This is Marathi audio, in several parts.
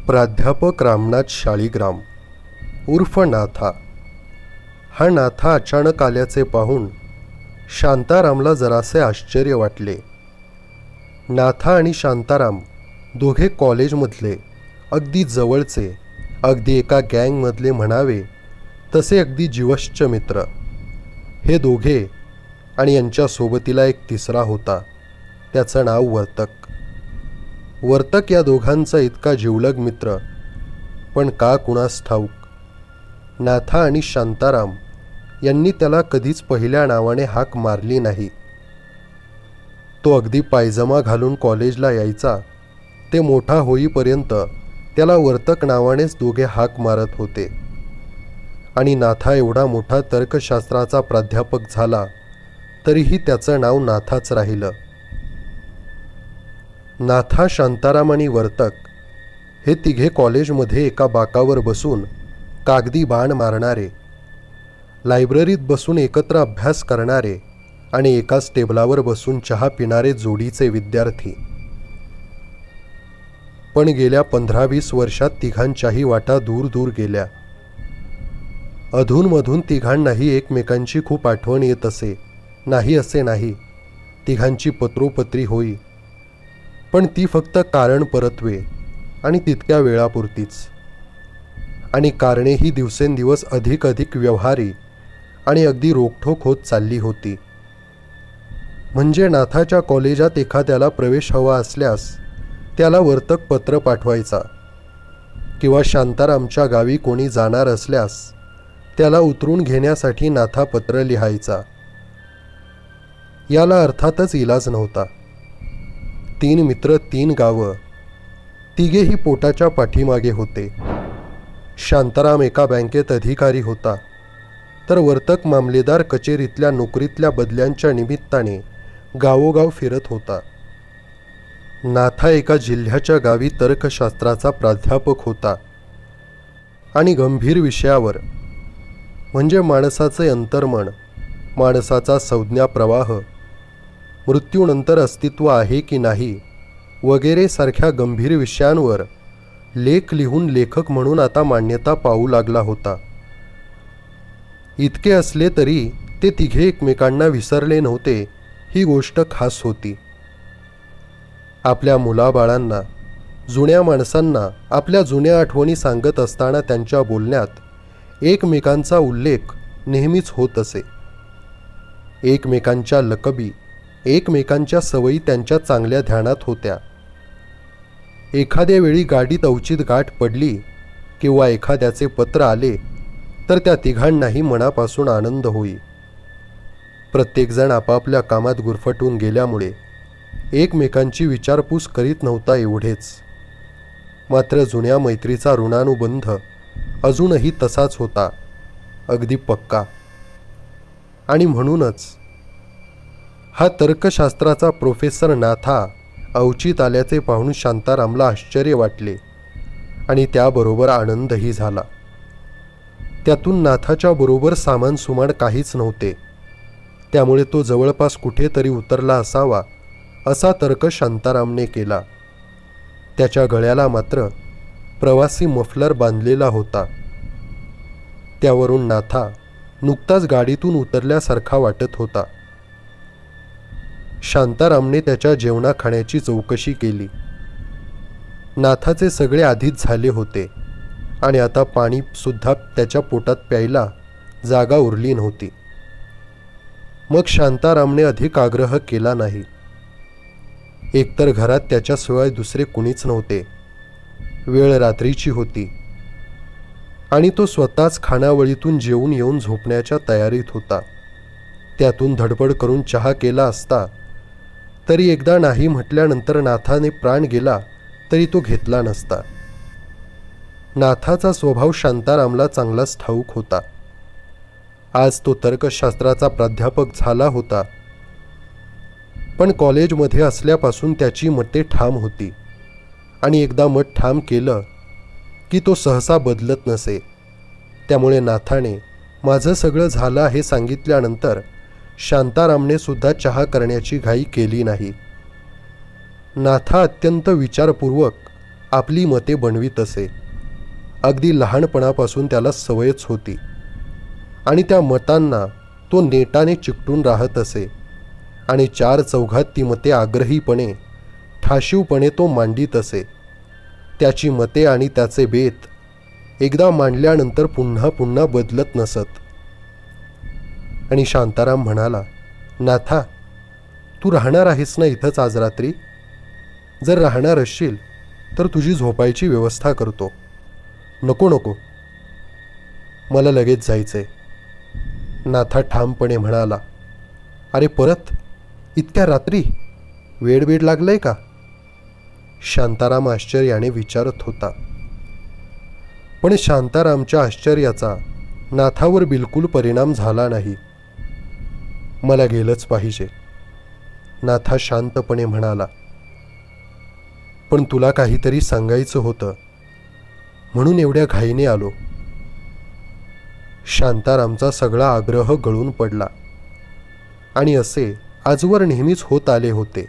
प्राध्यापक रामनाथ शाळीग्राम उर्फ नाथा. हा नाथा अचानक आल्याचे पाहून शांतारामला जरासे आश्चर्य वाटले. नाथा आणि शांताराम दोघे कॉलेजमधले अगदी जवळचे, अगदी एका गँगमधले म्हणावे तसे अगदी जीवश्च मित्र. हे दोघे आणि यांच्या सोबतीला एक तिसरा होता, त्याचं नाव वर्तक. वर्तक या दोघांचा इतका जिवलग मित्र, पण का कुणास ठाऊक नाथा आणि शांताराम यांनी त्याला कधीच पहिल्या नावाने हाक मारली नाही. तो अगदी पायजमा घालून कॉलेजला यायचा ते मोठा होईपर्यंत त्याला वर्तक नावानेच दोघे हाक मारत होते. आणि नाथा एवढा मोठा तर्कशास्त्राचा प्राध्यापक झाला तरीही त्याचं नाव नाथाच राहिलं. नाथा, शांताराम आणि वर्तक हे तिघे कॉलेजमध्ये एका बाकावर बसून कागदी बाण मारणारे, लायब्ररीत बसून एकत्र अभ्यास करणारे आणि एकाच टेबलावर बसून चहा पिणारे जोडीचे विद्यार्थी. पण गेल्या 15-20 वर्षात तिघांच्याही वाटा दूर दूर गेल्या. अधूनमधून तिघांनाही एकमेकांची खूप आठवण येत असे, नाही असे नाही. तिघांची पत्रोपत्री होई, पण ती फक्त कारण परत्वे आणि तितक्या वेळापुरतीच. आणि कारणेही दिवसेंदिवस अधिक व्यवहारी आणि अगदी रोखठोक होत चालली होती. म्हणजे नाथाच्या कॉलेजात एखाद्याला प्रवेश हवा असल्यास त्याला वर्तक पत्र पाठवायचा, किंवा शांतारामच्या गावी कोणी जाणार असल्यास त्याला उतरून घेण्यासाठी नाथा पत्र लिहायचा. याला अर्थातच इलाज नव्हता. 3 मित्र, 3 गावं, तिघेही पोटाच्या पाठीमागे होते. शांताराम एका बँकेत अधिकारी होता, तर वर्तक मामलेदार कचेरीतल्या नोकरीतल्या बदल्यांच्या निमित्ताने गावोगाव फिरत होता. नाथा एका जिल्ह्याच्या गावी तर्कशास्त्राचा प्राध्यापक होता आणि गंभीर विषयावर, म्हणजे माणसाचे अंतर्मन, माणसाचा संज्ञा प्रवाह, मृत्यूनंतर अस्तित्व आहे की नाही वगैरे सारख्या गंभीर विषयांवर लेख लिहून लेखक म्हणून आता मान्यता पाहू लागला होता. इतके असले तरी ते तिघे एकमेकांना विसरले नव्हते, ही गोष्ट खास होती. आपल्या मुलाबाळांना, जुन्या माणसांना आपल्या जुन्या आठवणी सांगत असताना त्यांच्या बोलण्यात एकमेकांचा उल्लेख नेहमीच होत असे. एकमेकांच्या लकबी, एकमेकांच्या सवयी त्यांच्या चांगल्या ध्यानात होत्या. एखाद्या वेळी गाडीत अवचित गाठ पडली किंवा एखाद्याचे पत्र आले तर त्या तिघांनाही मनापासून आनंद होई. प्रत्येकजण आपापल्या कामात गुरफटून गेल्यामुळे एकमेकांची विचारपूस करीत नव्हता एवढेच. मात्र जुन्या मैत्रीचा ऋणानुबंध अजूनही तसाच होता, अगदी पक्का. आणि म्हणूनच हा तर्कशास्त्राचा प्रोफेसर नाथा अवचित आल्याचे पाहून शांतारामला आश्चर्य वाटले आणि त्याबरोबर आनंदही झाला. त्यातून नाथाच्या बरोबर सामान सुमान काहीच नव्हते, त्यामुळे तो जवळपास कुठेतरी उतरला असावा असा तर्क शांतारामने केला. त्याच्या गळ्याला मात्र प्रवासी मफलर बांधलेला होता. त्यावरून नाथा नुकताच गाडीतून उतरल्यासारखा वाटत होता. शांतारामने त्याच्या जेवणा खाण्याची चौकशी केली. नाथाचे सगळे आधीच झाले होते आणि आता पाणी सुद्धा त्याच्या पोटात प्यायला जागा उरली नव्हती. मग शांतारामने अधिक आग्रह केला नाही. एकतर घरात त्याच्याशिवाय दुसरे कुणीच नव्हते. वेळ रात्रीची होती आणि तो स्वतःच खानावळीतून जेवून येऊन झोपण्याच्या तयारीत होता. त्यातून धडपड करून चहा केला असता तरी एकदा नाही म्हटल्यानंतर नाथाने प्राण गेला तरी तो घेतला नसता. नाथाचा स्वभाव शांतारामला चांगलाच ठाऊक होता. आज तो तर्कशास्त्राचा प्राध्यापक झाला होता, पण कॉलेजमध्ये असल्यापासून त्याची मते ठाम होती आणि एकदा मत ठाम केलं की तो सहसा बदलत नसे. त्यामुळे नाथाने माझं सगळं झालं आहे सांगितल्यानंतर शांतारामने सुद्धा चहा करण्याची घाई केली नाही. नाथा अत्यंत विचारपूर्वक आपली मते बनवीत असे. अगदी लहानपणापासून त्याला सवयच होती आणि त्या मतांना तो नेटाने चिकटून राहत असे आणि चार चौघात ती मते आग्रहीपणे ठाशीवपणे तो मांडीत असे. त्याची मते आणि त्याचे बेत एकदा मांडल्यानंतर पुन्हा पुन्हा बदलत नसत. आणि शांताराम म्हणाला, नाथा, तू राहणार आहेस ना इथंच आज रात्री? जर राहणार असशील तर तुझी झोपायची व्यवस्था करतो. नको नको, मला लगेच जायचंय, नाथा ठामपणे म्हणाला. अरे परत? इतक्या रात्री? वेड लागलंय का? शांताराम आश्चर्याने विचारत होता. पण शांतारामच्या आश्चर्याचा नाथावर बिलकुल परिणाम झाला नाही. मला गेलंच पाहिजे, नाथा शांतपणे म्हणाला. पण तुला काहीतरी सांगायचं होतं म्हणून एवढ्या घाईने आलो. शांतारामचा सगळा आग्रह गळून पडला आणि असे आजवर नेहमीच होत आले होते.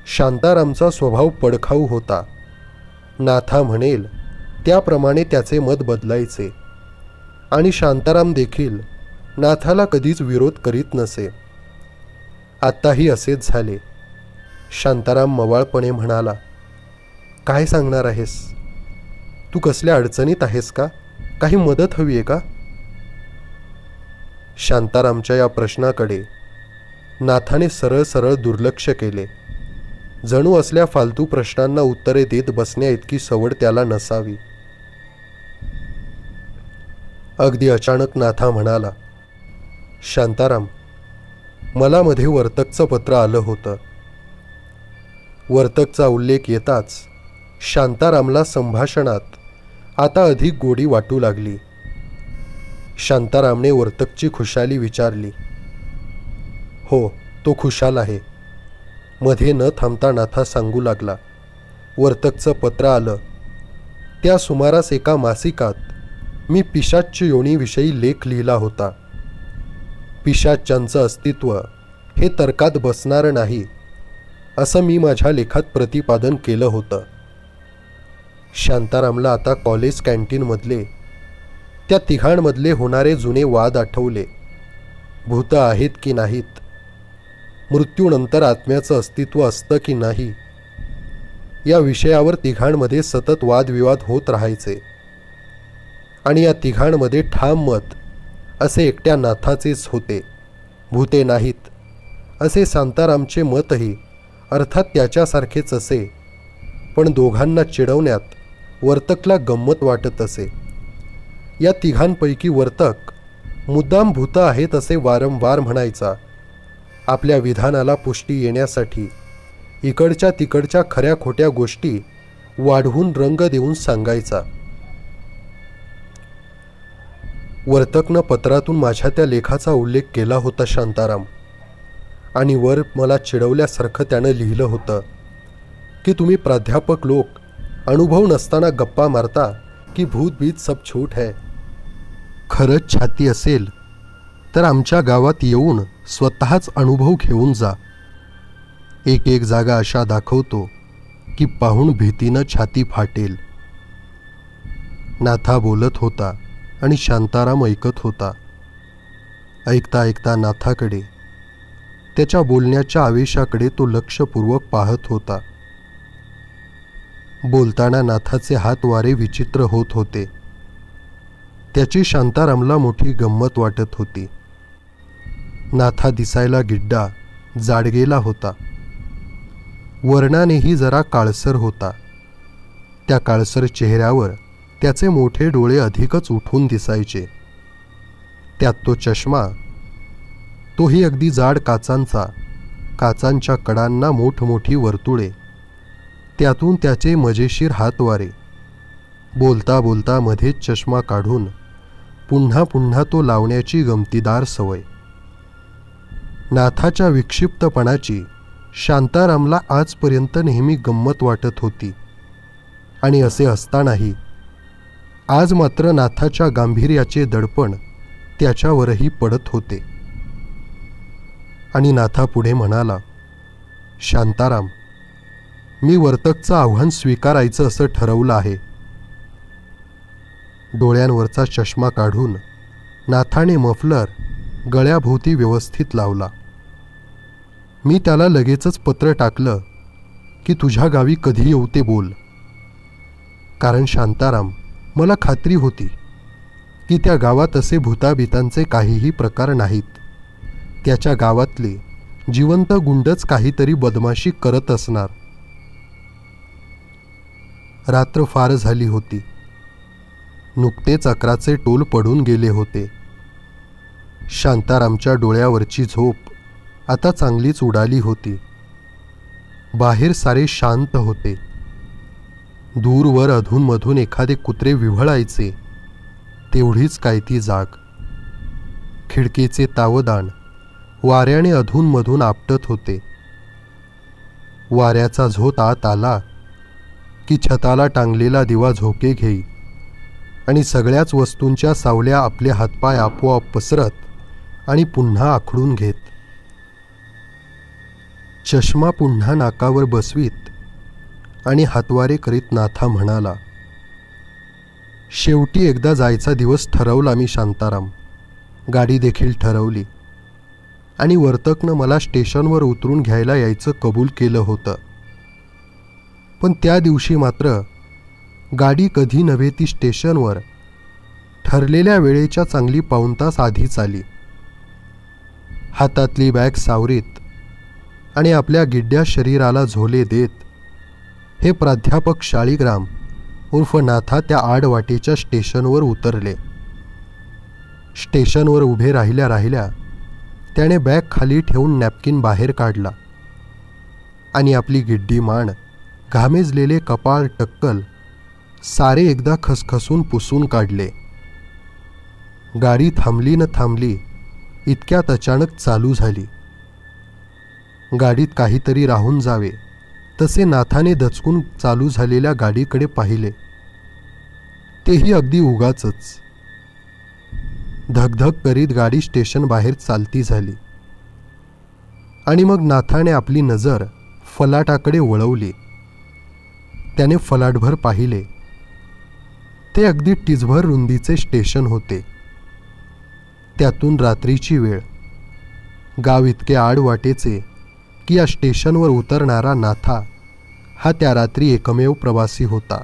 शांतारामचा स्वभाव पडखाऊ होता. नाथा म्हणेल त्याप्रमाणे त्याचे मत बदलायचे आणि शांताराम देखील नाथाला कधीच विरोध करीत नसे. आत्ताही असेच झाले. शांताराम मवाळपणे म्हणाला, काय सांगणार आहेस? तू कसल्या अडचणीत आहेस का? काही मदत हवी आहे का? शांतारामच्या या प्रश्नाकडे नाथाने सरळ सरळ दुर्लक्ष केले. जणू असल्या फालतू प्रश्नांना उत्तरे देत बसण्या इतकी सवड त्याला नसावी. अगदी अचानक नाथा म्हणाला, शांताराम, मला मध्ये वर्तकचं पत्र आलं होतं. वर्तकचा उल्लेख येताच शांतारामला संभाषणात आता अधिक गोडी वाटू लागली. शांतारामने वर्तकची खुशाली विचारली. हो, तो खुशाल आहे, मध्ये न थांबता नाथा सांगू लागला. वर्तकचं पत्र आलं. त्या सुमारास एका मासिकात मी पिशाच्च योनीविषयी लेख लिहिला होता. पिशाच्यांचं अस्तित्व हे तर्कात बसणार नाही असं मी माझ्या लेखात प्रतिपादन केलं होतं. शांतारामला आता कॉलेज कॅन्टीनमधले त्या तिघांमधले होणारे जुने वाद आठवले. भूत आहेत की नाहीत, मृत्यूनंतर आत्म्याचं अस्तित्व असतं की नाही, या विषयावर तिघांमध्ये सतत वादविवाद होत राहायचे. आणि या तिघांमध्ये ठाम मत असे एकट्या नाथाचेच होते. भूते नाहीत असे शांतारामचे मतही अर्थात त्याच्यासारखेच असे. पण दोघांना चिडवण्यात वर्तकला गंमत वाटत असे. या तिघांपैकी वर्तक मुद्दाम भूत आहेत असे वारंवार म्हणायचा. आपल्या विधानाला पुष्टी येण्यासाठी इकडच्या तिकडच्या खऱ्या खोट्या गोष्टी वाढवून रंग देऊन सांगायचा. वर्तकनं पत्रातून माझ्या त्या लेखाचा उल्लेख केला होता शांताराम, आणि वर मला चिडवल्यासारखं त्यानं लिहिलं होतं की तुम्ही प्राध्यापक लोक अनुभव नसताना गप्पा मारता की भूत बीत सब छूट है. खरंच छाती असेल तर आमच्या गावात येऊन स्वतःच अनुभव घेऊन जा. एक एक जागा अशा दाखवतो की पाहून भीतीनं छाती फाटेल. नाथा बोलत होता आणि शांताराम ऐकत होता. ऐकता ऐकता नाथाकडे, त्याच्या बोलण्याच्या आवेशाकडे तो लक्षपूर्वक पाहत होता. बोलताना नाथाचे हात वारे विचित्र होत होते. त्याची शांतारामला मोठी गंमत वाटत होती. नाथा दिसायला गिड्डा, जाडगेला होता. वर्णानेही जरा काळसर होता. त्या काळसर चेहऱ्यावर त्याचे मोठे डोळे अधिकच उठून दिसायचे. त्यात तो चष्मा, तोही अगदी जाड काचांचा, काचांच्या कडांना मोठमोठी वर्तुळे, त्यातून त्याचे मजेशीर हातवारे. बोलता बोलता मध्येच चष्मा काढून पुन्हा पुन्हा तो लावण्याची गमतीदार सवय. नाथाच्या विक्षिप्तपणाची शांतारामला आजपर्यंत नेहमी गंमत वाटत होती. आणि असे असतानाही आज मात्र नाथाच्या गांभीर्याचे दडपण त्याच्यावरही पडत होते. आणि नाथा पुढे म्हणाला, शांताराम, मी वर्तकचं आव्हान स्वीकारायचं असं ठरवलं आहे. डोळ्यांवरचा चष्मा काढून नाथाने मफलर गळ्याभोवती व्यवस्थित लावला. मी त्याला लगेचच पत्र टाकलं की तुझ्या गावी कधी येऊ ते बोल. कारण शांताराम, मला खात्री होती की त्या गावात असे भूताबितांचे काहीही प्रकार नाहीत. त्याच्या गावातले जिवंत गुंडच काहीतरी बदमाशी करत असणार. रात्र फार झाली होती. नुकतेच 11चे टोल पडून गेले होते. शांतारामच्या डोळ्यावरची झोप आता चांगलीच उडाली होती. बाहेर सारे शांत होते. दूरवर अधूनमधून एखादे कुत्रे विव्हळायचे, तेवढीच काय ती जाग. खिडकीचे तावदान वाऱ्याने अधूनमधून आपटत होते. वाऱ्याचा झोत आत आला की छताला टांगलेला दिवा झोके घेई आणि सगळ्याच वस्तूंच्या सावल्या आपले हातपाय आपोआप पसरत आणि पुन्हा आखडून घेत. चष्मा पुन्हा नाकावर बसवीत आणि हातवारे करीत नाथा म्हणाला, शेवटी एकदा जायचा दिवस ठरवला मी शांताराम. गाडी देखील ठरवली आणि वर्तकनं मला स्टेशनवर उतरून घ्यायला यायचं कबूल केलं होतं. पण त्या दिवशी मात्र गाडी कधी नव्हे ती स्टेशनवर ठरलेल्या वेळेच्या चांगली पाऊण तास आधीच आली. हातातली बॅग सावरीत आणि आपल्या गिड्ड्या शरीराला झोले देत हे प्राध्यापक शाळीग्राम उर्फ नाथा त्या आडवाटेच्या स्टेशनवर उतरले. स्टेशनवर उभे राहिल्या राहिल्या त्याने बॅग खाली ठेवून नॅपकिन बाहेर काढला आणि आपली गिड्डी मान, घामेजलेले कपाळ, टक्कल सारे एकदा खसखसून पुसून काढले. गाडी थांबली न थांबली इतक्यात अचानक चालू झाली. गाडीत काहीतरी राहून जावे तसे नाथाने दचकून चालू झालेल्या गाडीकडे पाहिले. तेही अगदी उगाचच. धगधग करीत गाडी स्टेशन बाहेर चालती झाली आणि मग नाथाने आपली नजर फलाटाकडे वळवली. त्याने फलाटभर पाहिले. ते अगदी टिचभर रुंदीचे स्टेशन होते. त्यातून रात्रीची वेळ. गाव इतके आडवाटेचे की या स्टेशनवर उतरणारा नाथा हा त्या रात्री एकमेव प्रवासी होता.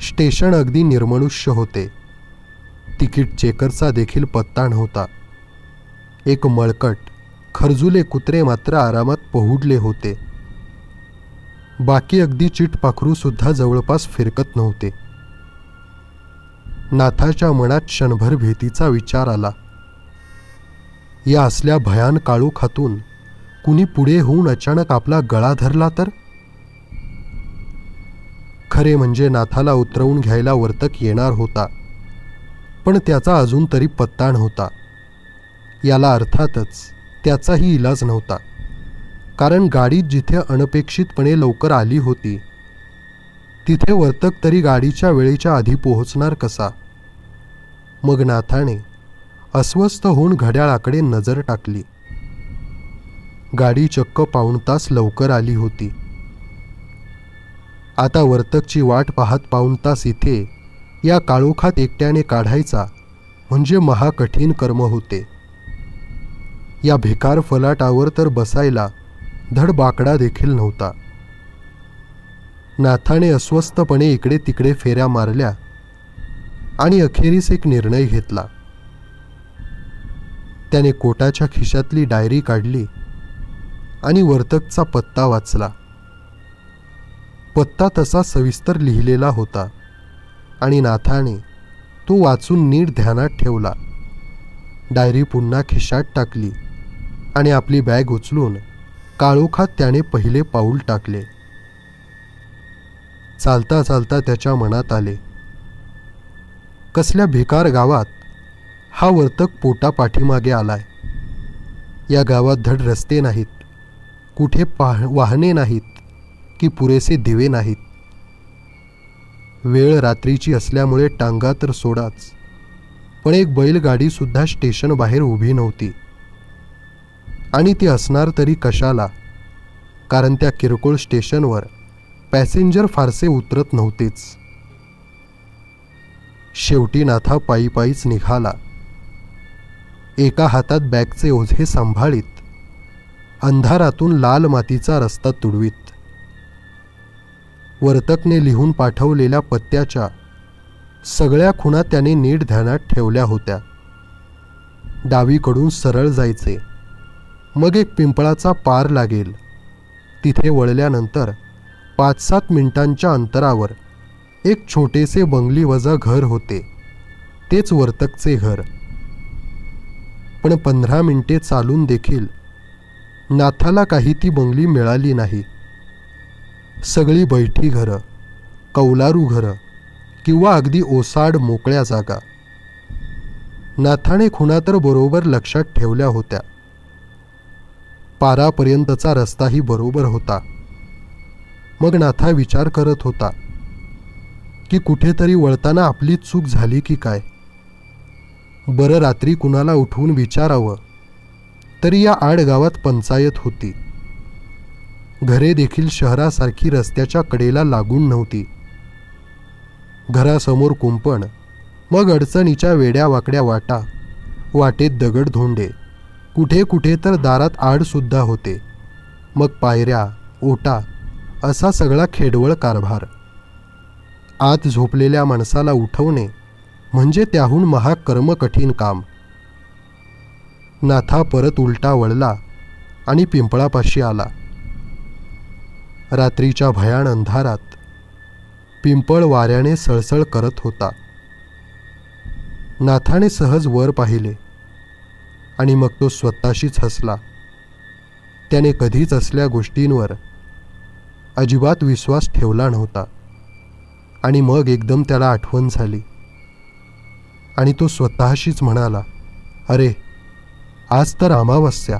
स्टेशन अगदी निर्मनुष्य होते. तिकीट चेकरचा देखील पत्ता नव्हता. एक मळकट खरजुले कुत्रे मात्र आरामात पहुडले होते. बाकी अगदी चिटपाखरू सुद्धा जवळपास फिरकत नव्हते. नाथाच्या मनात क्षणभर भीतीचा विचार आला. या असल्या भयान काळोखातून कुणी पुढे होऊन अचानक आपला गळा धरला तर? खरे म्हणजे नाथाला उतरवून घ्यायला वर्तक येणार होता, पण त्याचा अजून तरी पत्ता नव्हता. याला अर्थातच त्याचाही इलाज नव्हता, कारण गाडी जिथे अनपेक्षितपणे लवकर आली होती तिथे वर्तक तरी गाडीच्या वेळेच्या आधी पोहोचणार कसा? मग नाथाने अस्वस्थ होऊन घड्याळाकडे नजर टाकली. गाडी चक्क पाऊण तास लवकर आली होती. आता वर्तकची वाट पाहत पाऊण तास इथे या काळोखात एकट्याने काढायचा म्हणजे महाकठीण कर्म होते. या भिकार फलाटावर तर बसायला धड बाकडा देखील नव्हता. नाथाने अस्वस्थपणे इकडे तिकडे फेऱ्या मारल्या आणि अखेरीस एक निर्णय घेतला. त्याने कोटाच्या खिशातली डायरी काढली आणि वर्तकचा पत्ता वाचला. पत्ता तसा सविस्तर लिहिलेला होता आणि नाथाने तो वाचून नीट ध्यानात ठेवला. डायरी पुन्हा खिशात टाकली आणि आपली बॅग उचलून काळोखात त्याने पहिले पाऊल टाकले. चालता चालता त्याच्या मनात आले, कसल्या भिकार गावात हा वर्तक पोटा पाठीमागे आलाय. या गावात धड रस्ते नाहीत, कुठे वाहने नाहीत की पुरेसे दिवे नाहीत. वेळ रात्रीची असल्यामुळे टांगा तर सोडाच, पण एक बैलगाडी सुद्धा स्टेशन बाहेर उभी नव्हती. आणि ती असणार तरी कशाला? कारण त्या किरकोळ स्टेशनवर पॅसेंजर फारसे उतरत नव्हतेच. शेवटी नाथा पायी पायीच निघाला. एका हातात बॅगचे ओझे सांभाळीत, अंधारातून लाल मातीचा रस्ता तुडवीत. वर्तकने लिहून पाठवलेल्या पत्त्याच्या सगळ्या खुणा त्याने नीट ध्यानात ठेवल्या होत्या. डावीकडून सरळ जायचे, मग एक पिंपळाचा पार लागेल. तिथे वळल्यानंतर 5-7 मिनिटांच्या अंतरावर एक छोटेसे बंगलीवजा घर होते. तेच वर्तकचे घर. पण 15 मिनिटे चालून देखील नाथाला काही ती बंगली मिळाली नाही. सगळी बैठी घरं, कौलारू घरं किंवा अगदी ओसाड मोकळ्या जागा. नाथाने खुणा तर बरोबर लक्षात ठेवल्या होत्या. पारापर्यंतचा रस्ताही बरोबर होता. मग नाथा विचार करत होता की कुठेतरी वळताना आपली चूक झाली की काय. बरं, रात्री कुणाला उठवून विचारावं तरी या आडगावात पंचायत होती. घरे देखील शहरासारखी रस्त्याच्या कडेला लागून नव्हती. घरासमोर कुंपण, मग अडचणीच्या वेड्या वाकड्या वाटा, वाटेत दगडधोंडे, कुठे कुठे तर दारात आडसुद्धा होते. मग पायऱ्या, ओटा असा सगळा खेडवळ कारभार. आत झोपलेल्या माणसाला उठवणे म्हणजे त्याहून महाकर्म कठीण काम. नाथा परत उलटा वळला आणि पिंपळापाशी आला. रात्रीच्या भयाण अंधारात पिंपळ वाऱ्याने सळसळ करत होता. नाथाने सहज वर पाहिले आणि मग तो स्वतःशीच हसला. त्याने कधीच असल्या गोष्टींवर अजिबात विश्वास ठेवला नव्हता. आणि मग एकदम त्याला आठवण झाली आणि तो स्वतःशीच म्हणाला, अरे, आज तर अमावस्या.